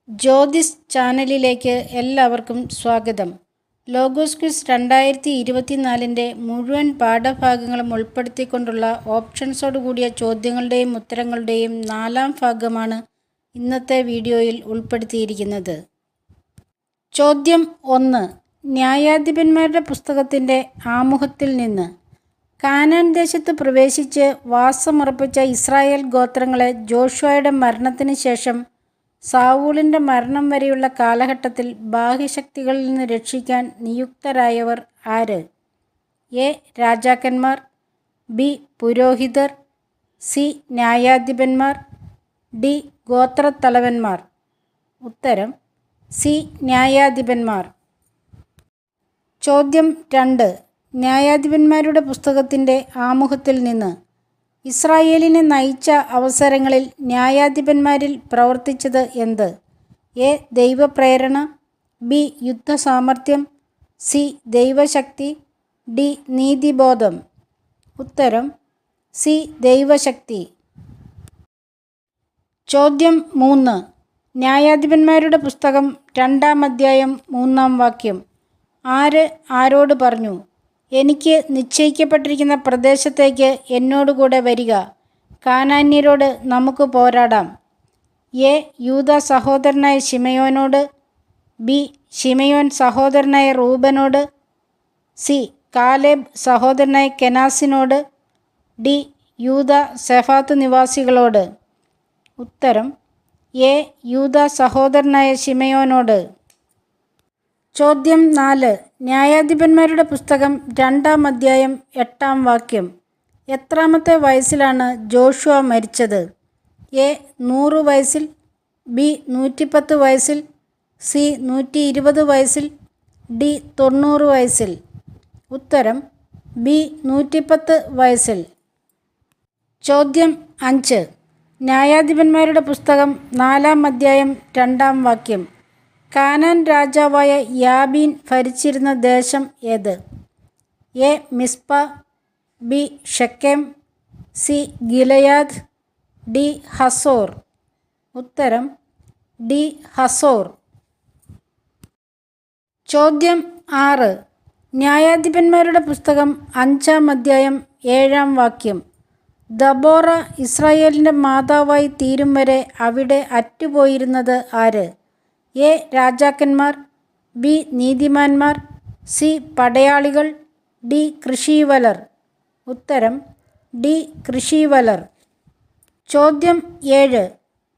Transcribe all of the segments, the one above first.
ജ്യോതിസ് ചാനലിലേക്ക് എല്ലാവർക്കും സ്വാഗതം. ലോഗോസ് ക്വിസ് 2024 മുഴുവൻ പാഠഭാഗങ്ങളും ഉൾപ്പെടുത്തിക്കൊണ്ടുള്ള ഓപ്ഷൻസോടുകൂടിയ ചോദ്യങ്ങളുടെയും ഉത്തരങ്ങളുടെയും 4ാം ഭാഗമാണ് ഇന്നത്തെ വീഡിയോയിൽ ഉൾപ്പെടുത്തിയിരിക്കുന്നത്. ചോദ്യം 1. ന്യായാധിപന്മാരുടെ പുസ്തകത്തിൻ്റെ ആമുഖത്തിൽ നിന്ന് കാനാൻ ദേശത്ത് പ്രവേശിച്ച് വാസമുറപ്പിച്ച ഇസ്രായേൽ ഗോത്രങ്ങളെ ജോഷുവയുടെ മരണത്തിന് ശേഷം സാവൂളിൻ്റെ മരണം വരെയുള്ള കാലഘട്ടത്തിൽ ബാഹ്യശക്തികളിൽ നിന്ന് രക്ഷിക്കാൻ നിയുക്തരായവർ ആര്? എ. രാജാക്കന്മാർ, ബി. പുരോഹിതർ, സി. ന്യായാധിപന്മാർ, ഡി. ഗോത്രത്തലവന്മാർ. ഉത്തരം സി. ന്യായാധിപന്മാർ. ചോദ്യം 2. ന്യായാധിപന്മാരുടെ പുസ്തകത്തിൻ്റെ ആമുഖത്തിൽ നിന്ന് ഇസ്രായേലിനെ നയിച്ച അവസരങ്ങളിൽ ന്യായാധിപന്മാരിൽ പ്രവർത്തിച്ചത് എന്ത്? എ. ദൈവപ്രേരണ, ബി. യുദ്ധസാമർഥ്യം, സി. ദൈവശക്തി, ഡി. നീതിബോധം. ഉത്തരം സി. ദൈവശക്തി. ചോദ്യം 3. ന്യായാധിപന്മാരുടെ പുസ്തകം 2-ാം അധ്യായം 3-ാം വാക്യം. ആര് ആരോട് പറഞ്ഞു, എനിക്ക് നിശ്ചയിക്കപ്പെട്ടിരിക്കുന്ന പ്രദേശത്തേക്ക് എന്നോടുകൂടെ വരിക, കാനാന്യരോട് നമുക്ക് പോരാടാം? എ. യൂദാ സഹോദരനായ ശിമയോനോട്, ബി. ശിമയോൻ സഹോദരനായ റൂബനോട്, സി. കാലേബ് സഹോദരനായ കെനാസിനോട്, ഡി. യൂദാ സെഫാത്ത് നിവാസികളോട്. ഉത്തരം എ. യൂദാ സഹോദരനായ ശിമയോനോട്. ചോദ്യം 4. ന്യായാധിപന്മാരുടെ പുസ്തകം 2-ാം അധ്യായം 8-ാം വാക്യം. എത്രാമത്തെ വയസ്സിലാണ് ജോഷുവ മരിച്ചത്? എ. 100 വയസ്സിൽ, ബി. 110 വയസ്സിൽ, സി. 120 വയസ്സിൽ, ഡി. 90 വയസ്സിൽ. ഉത്തരം ബി. 110 വയസ്സിൽ. ചോദ്യം 5. ന്യായാധിപന്മാരുടെ പുസ്തകം 4-ാം അധ്യായം 2-ാം വാക്യം. കാനാൻ രാജാവായ യാബീൻ ഭരിച്ചിരുന്ന ദേശം ഏത്? A. Mizpah, B. Shechem, C. Gilead, D. ഹസോർ. ഉത്തരം ഡി. ഹസോർ. ചോദ്യം 6. ന്യായാധിപന്മാരുടെ പുസ്തകം 5-ാം അധ്യായം 7-ാം വാക്യം. ദബോറ ഇസ്രായേലിൻ്റെ മാതാവായി തീരും വരെ അവിടെ അറ്റുപോയിരുന്നത് ആര്? എ. രാജാക്കന്മാർ, ബി. നീതിമാന്മാർ, സി. പടയാളികൾ, ഡി. കൃഷീവലർ. ഉത്തരം ഡി. കൃഷീവലർ. ചോദ്യം 7.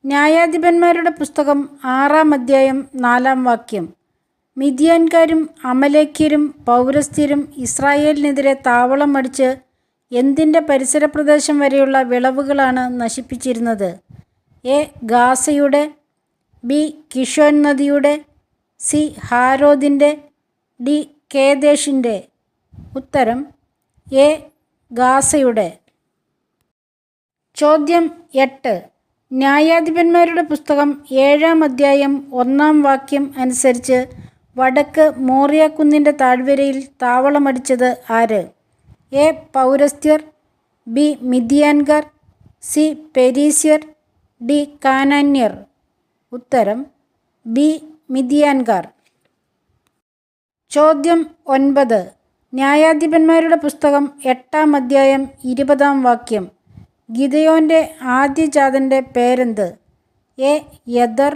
ന്യായാധിപന്മാരുടെ പുസ്തകം 6-ാം അധ്യായം 4-ാം വാക്യം. മിദ്യാൻകാരും അമലേക്യരും പൗരസ്ത്യരും ഇസ്രായേലിനെതിരെ താവളം അടിച്ച് എന്തിൻ്റെ പരിസര പ്രദേശം വരെയുള്ള വിളവുകളാണ് നശിപ്പിച്ചിരുന്നത്? എ. ഗാസയുടെ, ബി. കിഷോൻ നദിയുടെ, സി. ഹാരോദിൻ്റെ, ഡി. കേദേശിൻ്റെ. ഉത്തരം എ. ഗാസയുടെ. ചോദ്യം 8. ന്യായാധിപന്മാരുടെ പുസ്തകം 7-ാം അധ്യായം 1-ാം വാക്യം അനുസരിച്ച് വടക്ക് മോറിയ കുന്നിൻ്റെ താഴ്വരയിൽ താവളമടിച്ചത് ആര്? എ. പൗരസ്ത്യർ, ബി. മിദ്യാൻകാർ, സി. പെരീസ്യർ, ഡി. കാനാന്യർ. ഉത്തരം ബി. മിദ്യാൻകാർ. ചോദ്യം 9. ന്യായാധിപന്മാരുടെ പുസ്തകം 8-ാം അധ്യായം 20-ാം വാക്യം. ഗിദെയോൻ്റെ ആദ്യജാതൻ്റെ പേരെന്ത്? A. Jether,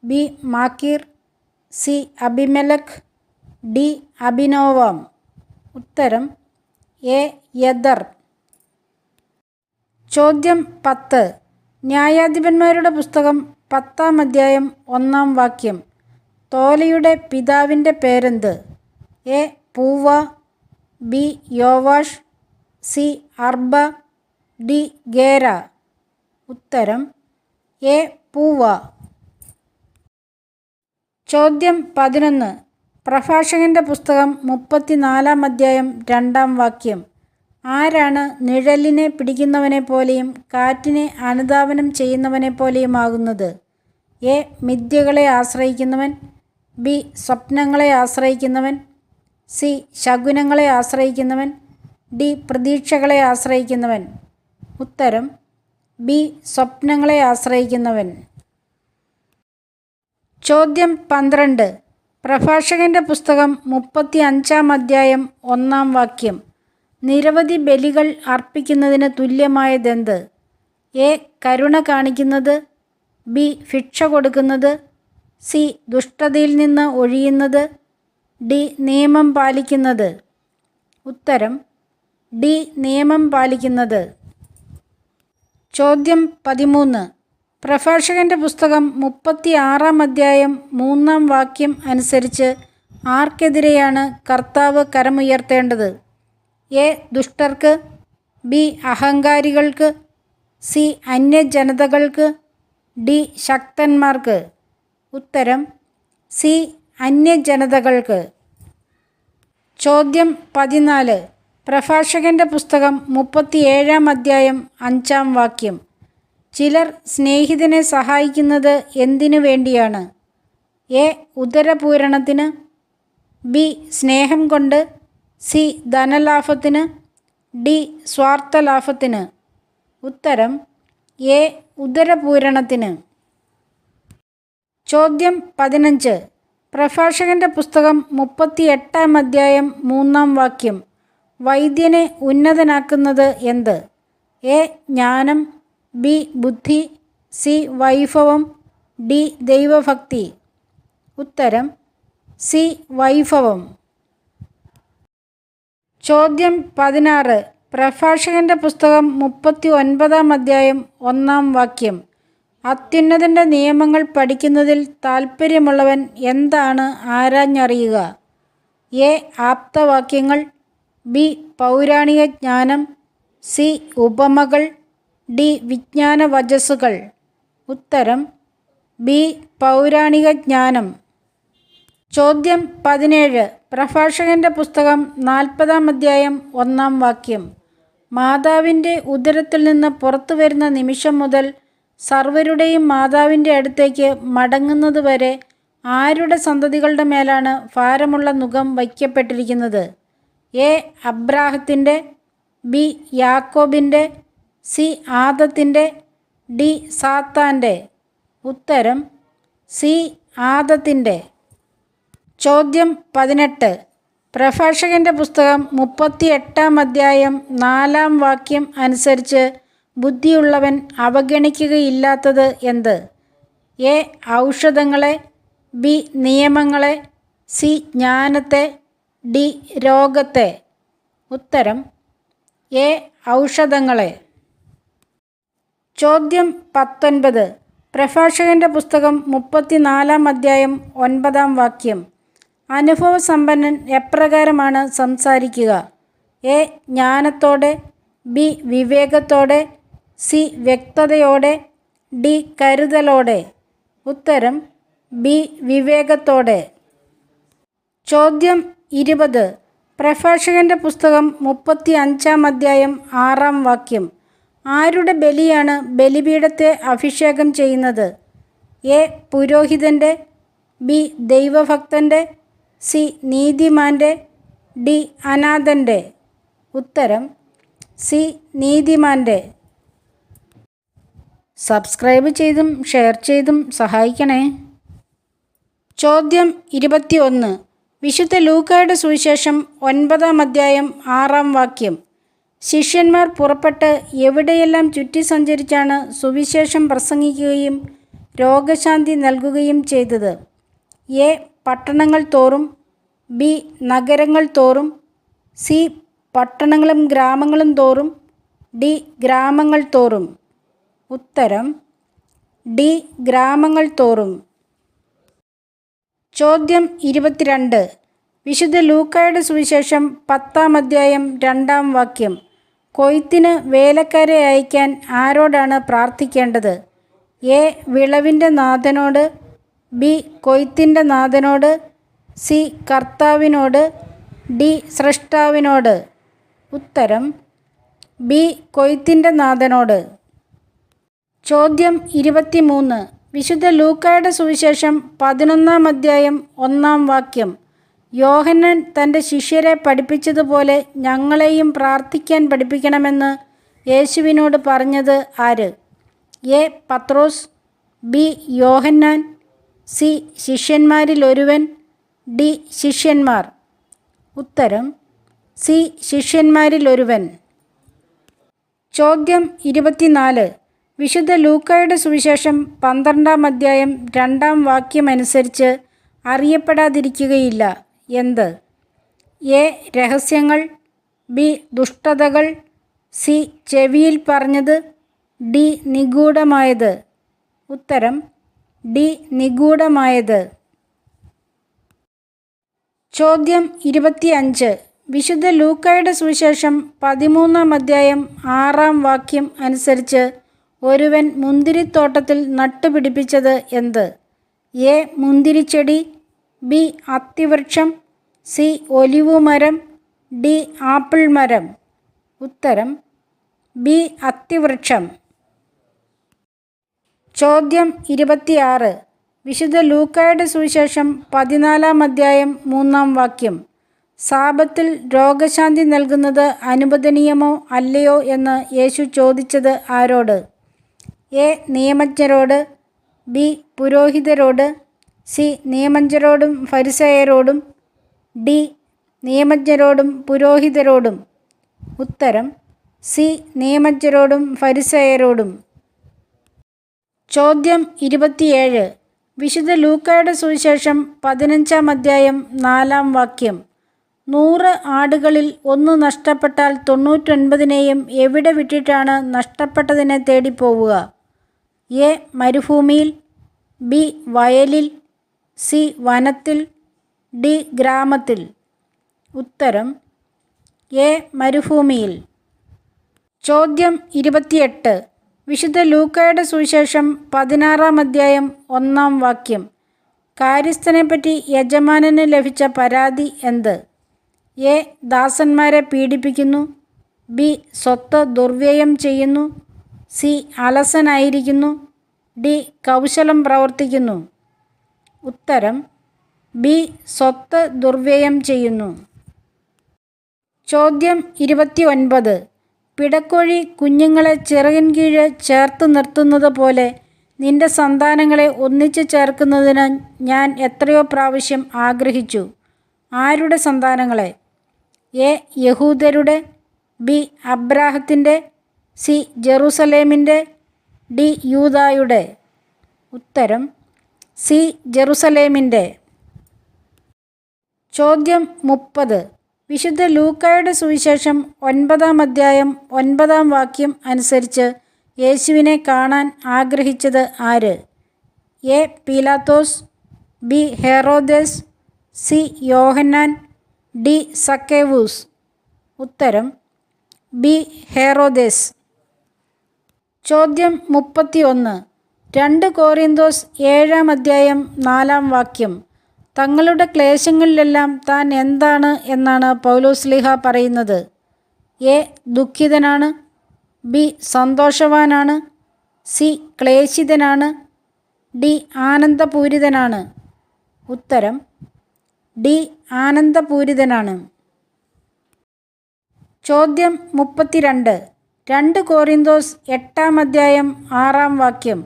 B. Machir, C. Abimelech, D. Abinoam. ഉത്തരം എ. യെദർ. ചോദ്യം 10. ന്യായാധിപന്മാരുടെ പുസ്തകം 10-ാം അധ്യായം 1-ാം വാക്യം. തോലയുടെ പിതാവിൻ്റെ പേരെന്ത്? A. Puah, B. Joash, C. Arba, D. Gera. ഉത്തരം എ. പൂവ. ചോദ്യം 11. പ്രഭാഷകൻ്റെ പുസ്തകം 34-ാം അധ്യായം 2-ാം വാക്യം. ആരാണ് നിഴലിനെ പിടിക്കുന്നവനെ പോലെയും കാറ്റിനെ അനുധാവനം ചെയ്യുന്നവനെ പോലെയുമാകുന്നത്? എ. മിഥ്യകളെ ആശ്രയിക്കുന്നവൻ, ബി. സ്വപ്നങ്ങളെ ആശ്രയിക്കുന്നവൻ, സി. ശകുനങ്ങളെ ആശ്രയിക്കുന്നവൻ, ഡി. പ്രതീക്ഷകളെ ആശ്രയിക്കുന്നവൻ. ഉത്തരം ബി. സ്വപ്നങ്ങളെ ആശ്രയിക്കുന്നവൻ. ചോദ്യം 12. പ്രഭാഷകൻ്റെ പുസ്തകം 35-ാം അധ്യായം 1-ാം വാക്യം. നിരവധി ബലികൾ അർപ്പിക്കുന്നതിന് തുല്യമായതെന്ത്? എ. കരുണ കാണിക്കുന്നത്. ബി. ഭിക്ഷ കൊടുക്കുന്നത്. സി. ദുഷ്ടതയിൽ നിന്ന് ഒഴിയുന്നത്. ഡി. നിയമം പാലിക്കുന്നത്. ഉത്തരം ഡി. നിയമം പാലിക്കുന്നത്. ചോദ്യം 13. പ്രഭാഷകൻ്റെ പുസ്തകം 36-ാം അധ്യായം 3-ാം വാക്യം അനുസരിച്ച് ആർക്കെതിരെയാണ് കർത്താവ് കരമുയർത്തേണ്ടത്? എ. ദുഷ്ടർക്ക്. ബി. അഹങ്കാരികൾക്ക്. സി. അന്യജനതകൾക്ക്. ഡി. ശക്തന്മാർക്ക്. ഉത്തരം സി. അന്യജനതകൾക്ക്. ചോദ്യം 14. പ്രഭാഷകൻ്റെ പുസ്തകം 37-ാം അധ്യായം 5-ാം വാക്യം. ചിലർ സ്നേഹിതനെ സഹായിക്കുന്നത് എന്തിനു വേണ്ടിയാണ്? എ. ഉദരപൂരണത്തിന്. ബി. സ്നേഹം കൊണ്ട്. സി. ധനലാഭത്തിന്. ഡി. സ്വാർത്ഥലാഭത്തിന്. ഉത്തരം എ. ഉദരപൂരണത്തിന്. ചോദ്യം 15. പ്രഭാഷകൻ്റെ പുസ്തകം 38-ാം അധ്യായം 3-ാം വാക്യം. വൈദ്യനെ ഉന്നതനാക്കുന്നത് എന്ത്? എ. ജ്ഞാനം. ബി. ബുദ്ധി. സി. വൈഭവം. ഡി. ദൈവഭക്തി. ഉത്തരം സി. വൈഭവം. ചോദ്യം 16. പ്രഭാഷകൻ്റെ പുസ്തകം 39-ാം അധ്യായം 1-ാം വാക്യം. അത്യുന്നതൻ്റെ നിയമങ്ങൾ പഠിക്കുന്നതിൽ താൽപ്പര്യമുള്ളവൻ എന്താണ് ആരാഞ്ഞറിയുക? എ. ആപ്തവാക്യങ്ങൾ. ബി. പൗരാണിക ജ്ഞാനം. സി. ഉപമകൾ. ഡി. വിജ്ഞാന വചസ്സുകൾ. ഉത്തരം ബി. പൗരാണിക ജ്ഞാനം. ചോദ്യം 17. പ്രഭാഷകൻ്റെ പുസ്തകം 40-ാം അധ്യായം 1-ാം വാക്യം. മാതാവിൻ്റെ ഉദരത്തിൽ നിന്ന് പുറത്തു വരുന്ന നിമിഷം മുതൽ സർവരുടെയും മാതാവിൻ്റെ അടുത്തേക്ക് മടങ്ങുന്നതുവരെ ആരുടെ സന്തതികളുടെ മേലാണ് ഭാരമുള്ള നുകം വയ്ക്കപ്പെട്ടിരിക്കുന്നത്? എ. അബ്രാഹത്തിൻ്റെ. ബി. യാക്കോബിൻ്റെ. സി. ആദത്തിൻ്റെ. ഡി. സാത്താൻ്റെ. ഉത്തരം സി. ആദത്തിൻ്റെ. ചോദ്യം 18. പ്രഭാഷകൻ്റെ പുസ്തകം 38-ാം അധ്യായം 4-ാം വാക്യം അനുസരിച്ച് ബുദ്ധിയുള്ളവൻ അവഗണിക്കുകയില്ലാത്തത് എന്ത്? എ. ഔഷധങ്ങളെ. ബി. നിയമങ്ങളെ. സി. ജ്ഞാനത്തെ. ഡി. രോഗത്തെ. ഉത്തരം എ. ഔഷധങ്ങളെ. ചോദ്യം 19. പ്രഭാഷകൻ്റെ പുസ്തകം 34-ാം അധ്യായം 9-ാം വാക്യം. അനുഭവസമ്പന്നൻ എപ്രകാരമാണ് സംസാരിക്കുക? എ. ജ്ഞാനത്തോടെ. ബി. വിവേകത്തോടെ. സി. വ്യക്തതയോടെ. ഡി. കരുതലോടെ. ഉത്തരം ബി. വിവേകത്തോടെ. ചോദ്യം 20. പ്രഭാഷകൻ്റെ പുസ്തകം 35-ാം അധ്യായം 6-ാം വാക്യം. ആരുടെ ബലിയാണ് ബലിപീഠത്തെ അഭിഷേകം ചെയ്യുന്നത്? എ. പുരോഹിതൻ്റെ. ബി. ദൈവഭക്തൻ്റെ. സി. നീതിമാൻ്റെ. ഡി. അനാഥൻ്റെ. ഉത്തരം സി. നീതിമാൻ്റെ. സബ്സ്ക്രൈബ് ചെയ്തും ഷെയർ ചെയ്തും സഹായിക്കണേ. ചോദ്യം 21. വിശുദ്ധ ലൂക്കായുടെ സുവിശേഷം 9-ാം അധ്യായം 6-ാം വാക്യം. ശിഷ്യന്മാർ പുറപ്പെട്ട് എവിടെയെല്ലാം ചുറ്റി സഞ്ചരിച്ചാണ് സുവിശേഷം പ്രസംഗിക്കുകയും രോഗശാന്തി നൽകുകയും ചെയ്തത്? എ. പട്ടണങ്ങൾ തോറും. ബി. നഗരങ്ങൾ തോറും. സി. പട്ടണങ്ങളും ഗ്രാമങ്ങളും തോറും. ഡി. ഗ്രാമങ്ങൾ തോറും. ഉത്തരം ഡി. ഗ്രാമങ്ങൾ തോറും. ചോദ്യം 22. വിശുദ്ധ ലൂക്കായുടെ സുവിശേഷം 10-ാം അധ്യായം 2-ാം വാക്യം. കൊയ്ത്തിന് വേലക്കാരെ അയക്കാൻ ആരോടാണ് പ്രാർത്ഥിക്കേണ്ടത്? എ. വിളവിൻ്റെ നാഥനോട്. ബി. കൊയ്ത്തിൻ്റെ നാഥനോട്. സി. കർത്താവിനോട്. ഡി. സ്രഷ്ടാവിനോട്. ഉത്തരം ബി. കൊയ്ത്തിൻ്റെ നാഥനോട്. ചോദ്യം 23. വിശുദ്ധ ലൂക്കായുടെ സുവിശേഷം 11-ാം അധ്യായം 1-ാം വാക്യം. യോഹന്നാൻ തൻ്റെ ശിഷ്യരെ പഠിപ്പിച്ചതുപോലെ ഞങ്ങളെയും പ്രാർത്ഥിക്കാൻ പഠിപ്പിക്കണമെന്ന് യേശുവിനോട് പറഞ്ഞത് ആര്? A. Pathros. B. Yohannan. C ശിഷ്യന്മാരിൽ ഒരുവൻ, ഡി ശിഷ്യന്മാർ. ഉത്തരം സി ശിഷ്യന്മാരിൽ ഒരുവൻ. ചോദ്യം 24. വിശുദ്ധ ലൂക്കായുടെ സുവിശേഷം 12-ാം അധ്യായം 2-ാം വാക്യമനുസരിച്ച് അറിയപ്പെടാതിരിക്കുകയില്ല എന്ത്? എ രഹസ്യങ്ങൾ, ബി ദുഷ്ടതകൾ, സി ചെവിയിൽ പറഞ്ഞത്, ഡി നിഗൂഢമായത്. ഉത്തരം ഡി നിഗൂഢമായത്. ചോദ്യം 25. വിശുദ്ധ ലൂക്കായുടെ സുവിശേഷം 13-ാം അധ്യായം 6-ാം വാക്യം അനുസരിച്ച് ഒരുവൻ മുന്തിരിത്തോട്ടത്തിൽ നട്ടുപിടിപ്പിച്ചത് എന്ത്? എ മുന്തിരിച്ചെടി, ബി അത്തിവൃക്ഷം, സി ഒലിവുമരം, ഡി ആപ്പിൾ മരം. ഉത്തരം ബി അത്തിവൃക്ഷം. ചോദ്യം 26. വിശുദ്ധ ലൂക്കായുടെ സുവിശേഷം 14-ാം അധ്യായം 3-ാം വാക്യം. സാബത്തിൽ രോഗശാന്തി നൽകുന്നത് അനുവദനീയമോ അല്ലയോ എന്ന് യേശു ചോദിച്ചത് ആരോട്? എ നിയമജ്ഞരോട്, ബി പുരോഹിതരോട്, സി നിയമജ്ഞരോടും ഫരിസേയരോടും, ഡി നിയമജ്ഞരോടും പുരോഹിതരോടും. ഉത്തരം സി നിയമജ്ഞരോടും ഫരിസേയരോടും. ചോദ്യം 27. വിശുദ്ധ ലൂക്കായുടെ സുവിശേഷം 15-ാം അധ്യായം 4-ാം വാക്യം. 100 ആടുകളിൽ 1 നഷ്ടപ്പെട്ടാൽ 99നെയും എവിടെ വിട്ടിട്ടാണ് നഷ്ടപ്പെട്ടതിനെ തേടിപ്പോവുക? എ മരുഭൂമിയിൽ, ബി വയലിൽ, സി വനത്തിൽ, ഡി ഗ്രാമത്തിൽ. ഉത്തരം എ മരുഭൂമിയിൽ. ചോദ്യം 28. വിശുദ്ധ ലൂക്കായുടെ സുവിശേഷം 16-ാം അധ്യായം 1-ാം വാക്യം. കാര്യസ്ഥനെപ്പറ്റി യജമാനന് ലഭിച്ച പരാതി എന്ത്? എ ദാസന്മാരെ പീഡിപ്പിക്കുന്നു, ബി സ്വത്ത് ദുർവ്യയം ചെയ്യുന്നു, സി അലസനായിരിക്കുന്നു, ഡി കൗശലം പ്രവർത്തിക്കുന്നു. ഉത്തരം ബി സ്വത്ത് ദുർവ്യയം ചെയ്യുന്നു. ചോദ്യം 29. പിടക്കോഴി കുഞ്ഞുങ്ങളെ ചിറകിൻ കീഴ് ചേർത്ത് നിർത്തുന്നത് പോലെ നിന്റെ സന്താനങ്ങളെ ഒന്നിച്ചു ചേർക്കുന്നതിന് ഞാൻ എത്രയോ പ്രാവശ്യം ആഗ്രഹിച്ചു. ആരുടെ സന്താനങ്ങളെ? എ യഹൂദരുടെ, ബി അബ്രാഹത്തിൻ്റെ, സി ജെറുസലേമിൻ്റെ, ഡി യൂദായുടെ. ഉത്തരം സി ജെറുസലേമിൻ്റെ. ചോദ്യം 30. വിശുദ്ധ ലൂക്കായുടെ സുവിശേഷം 9-ാം അധ്യായം 9-ാം വാക്യം അനുസരിച്ച് യേശുവിനെ കാണാൻ ആഗ്രഹിച്ചത് ആര്? എ പീലാത്തോസ്, ബി ഹെറോദേസ്, സി യോഹന്നാൻ, ഡി സക്കേവൂസ്. ഉത്തരം ബി ഹെറോദേസ്. ചോദ്യം 31. 2 കോരിന്തോസ് 7-ാം അധ്യായം 4-ാം വാക്യം. തങ്ങളുടെ ക്ലേശങ്ങളിലെല്ലാം താൻ എന്താണ് എന്നാണ് പൗലോസ്ലീഹ പറയുന്നത്? എ ദുഃഖിതനാണ്, ബി സന്തോഷവാനാണ്, സി ക്ലേശിതനാണ്, ഡി ആനന്ദപൂരിതനാണ്. ഉത്തരം ഡി ആനന്ദപൂരിതനാണ്. ചോദ്യം 32. 2 കോരിന്തോസ് 8-ാം അധ്യായം 6-ാം വാക്യം.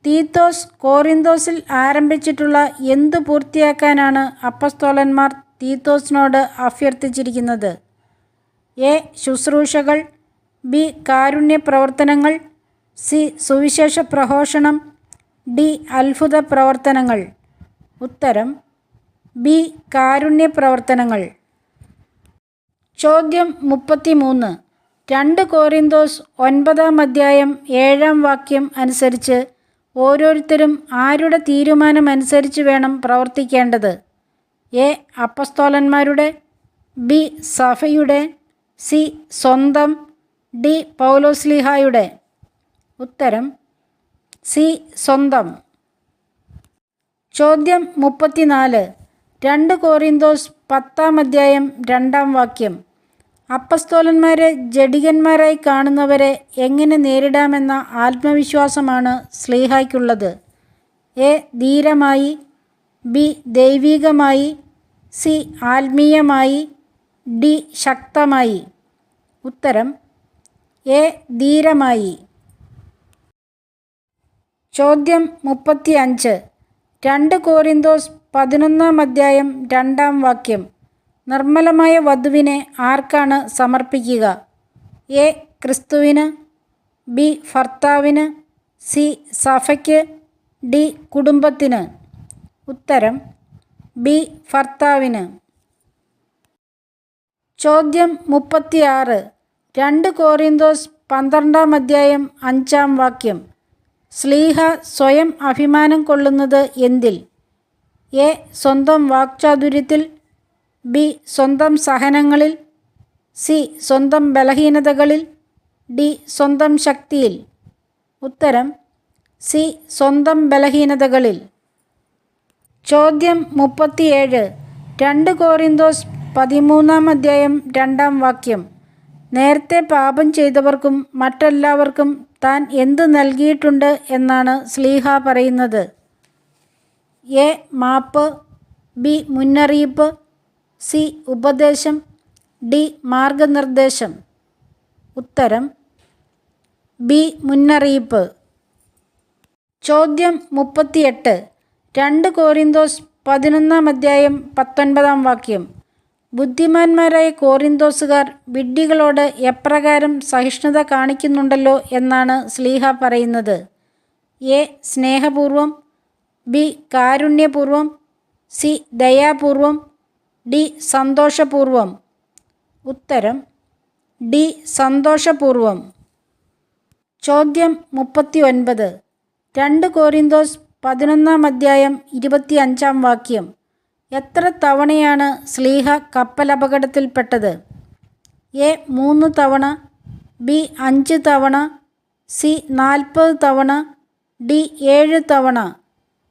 തീത്തോസ് കോറിന്തോസിൽ ആരംഭിച്ചിട്ടുള്ള എന്തു പൂർത്തിയാക്കാനാണ് അപ്പസ്തോലന്മാർ തീത്തോസിനോട് അഭ്യർത്ഥിച്ചിരിക്കുന്നത്? എ ശുശ്രൂഷകൾ, ബി കാരുണ്യ പ്രവർത്തനങ്ങൾ, സി സുവിശേഷ പ്രഘോഷണം, ഡി അത്ഭുത പ്രവർത്തനങ്ങൾ. ഉത്തരം ബി കാരുണ്യ പ്രവർത്തനങ്ങൾ. ചോദ്യം 33. 2 കോരിന്തോസ് 9-ാം അധ്യായം 7-ാം വാക്യം അനുസരിച്ച് ഓരോരുത്തരും ആരുടെ തീരുമാനമനുസരിച്ച് വേണം പ്രവർത്തിക്കേണ്ടത്? എ അപ്പസ്തോലന്മാരുടെ, ബി സഭയുടെ, സി സ്വന്തം, ഡി പൗലോസ്ലീഹായുടെ. ഉത്തരം സി സ്വന്തം. ചോദ്യം 34. 2 കോരിന്തോസ് 10-ാം അധ്യായം 2-ാം വാക്യം. അപ്പസ്തോലന്മാരെ ജഡികന്മാരായി കാണുന്നവരെ എങ്ങനെ നേരിടാമെന്ന ആത്മവിശ്വാസമാണ് സ്ലീഹായ്ക്കുള്ളത്? എ ധീരമായി, ബി ദൈവികമായി, സി ആത്മീയമായി, ഡി ശക്തമായി. ഉത്തരം എ ധീരമായി. ചോദ്യം 35. 2 കോരിന്തോസ് 11 2 വാക്യം. നിർമ്മലമായ വധുവിനെ ആർക്കാണ് സമർപ്പിക്കുക? എ. ക്രിസ്തുവിന്, ബി. ഭർത്താവിന്, സി. സഭയ്ക്ക്, ഡി. കുടുംബത്തിന്. ഉത്തരം ബി. ഭർത്താവിന്. ചോദ്യം 36. 2 കോരിന്തോസ് 12 5 വാക്യം. ശ്ലീഹ സ്വയം അഭിമാനം കൊള്ളുന്നത് എന്തിൽ? എ. സ്വന്തം വാക്ചാതുര്യത്തിൽ, ബി. സ്വന്തം സഹനങ്ങളിൽ, സി. സ്വന്തം ബലഹീനതകളിൽ, ഡി. സ്വന്തം ശക്തിയിൽ. ഉത്തരം സി. സ്വന്തം ബലഹീനതകളിൽ. ചോദ്യം 37. 2 കോരിന്തോസ് 13 2 വാക്യം. നേരത്തെ പാപം ചെയ്തവർക്കും മറ്റെല്ലാവർക്കും താൻ എന്ത് നൽകിയിട്ടുണ്ട് എന്നാണ് ശ്ലീഹ പറയുന്നത്? എ. Map, B. മുന്നറിയിപ്പ്, സി. ഉപദേശം, ഡി. മാർഗനിർദ്ദേശം. ഉത്തരം ബി. മുന്നറിയിപ്പ്. ചോദ്യം 38. 2 കോരിന്തോസ് 11 19 വാക്യം. ബുദ്ധിമാന്മാരായ കോരിന്തോസുകാർ വിഡ്ഢികളോട് എപ്രകാരം സഹിഷ്ണുത കാണിക്കുന്നുണ്ടല്ലോ എന്നാണ് ശ്ലീഹ പറയുന്നത്? എ. സ്നേഹപൂർവം, ബി. കാരുണ്യപൂർവം, സി. ദയാപൂർവം, ഡി. സന്തോഷപൂർവം. ഉത്തരം ഡി. സന്തോഷപൂർവം. ചോദ്യം 39. 2 കോരിന്തോസ് 11 25 വാക്യം. എത്ര തവണയാണ് ശ്ലീഹ കപ്പലപകടത്തിൽപ്പെട്ടത്? എ. 3 തവണ, ബി. 5 തവണ, സി. 40 തവണ, ഡി. 7 തവണ.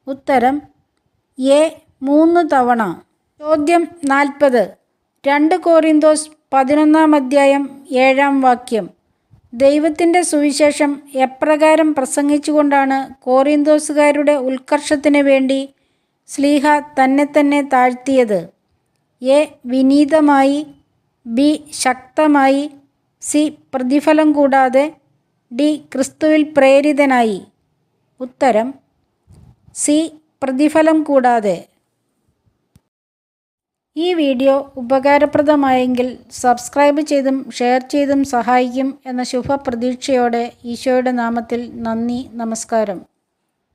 ഉത്തരം എ. 3 തവണ. ചോദ്യം 40. 2 കോരിന്തോസ് 11 7 വാക്യം. ദൈവത്തിൻ്റെ സുവിശേഷം എപ്രകാരം പ്രസംഗിച്ചുകൊണ്ടാണ് കോരിന്തോസുകാരുടെ ഉത്കർഷത്തിന് വേണ്ടി ശ്ലീഹ തന്നെ താഴ്ത്തിയത്? എ. വിനീതമായി, ബി. ശക്തമായി, സി. പ്രതിഫലം കൂടാതെ, ഡി. ക്രിസ്തുവിൽ പ്രേരിതനായി. ഉത്തരം സി. പ്രതിഫലം കൂടാതെ. ഈ വീഡിയോ ഉപകാരപ്രദമായെങ്കിൽ സബ്സ്ക്രൈബ് ചെയ്തും ഷെയർ ചെയ്തും സഹായിക്കും എന്ന ശുഭപ്രതീക്ഷയോടെ ഈശോയുടെ നാമത്തിൽ നന്ദി, നമസ്കാരം.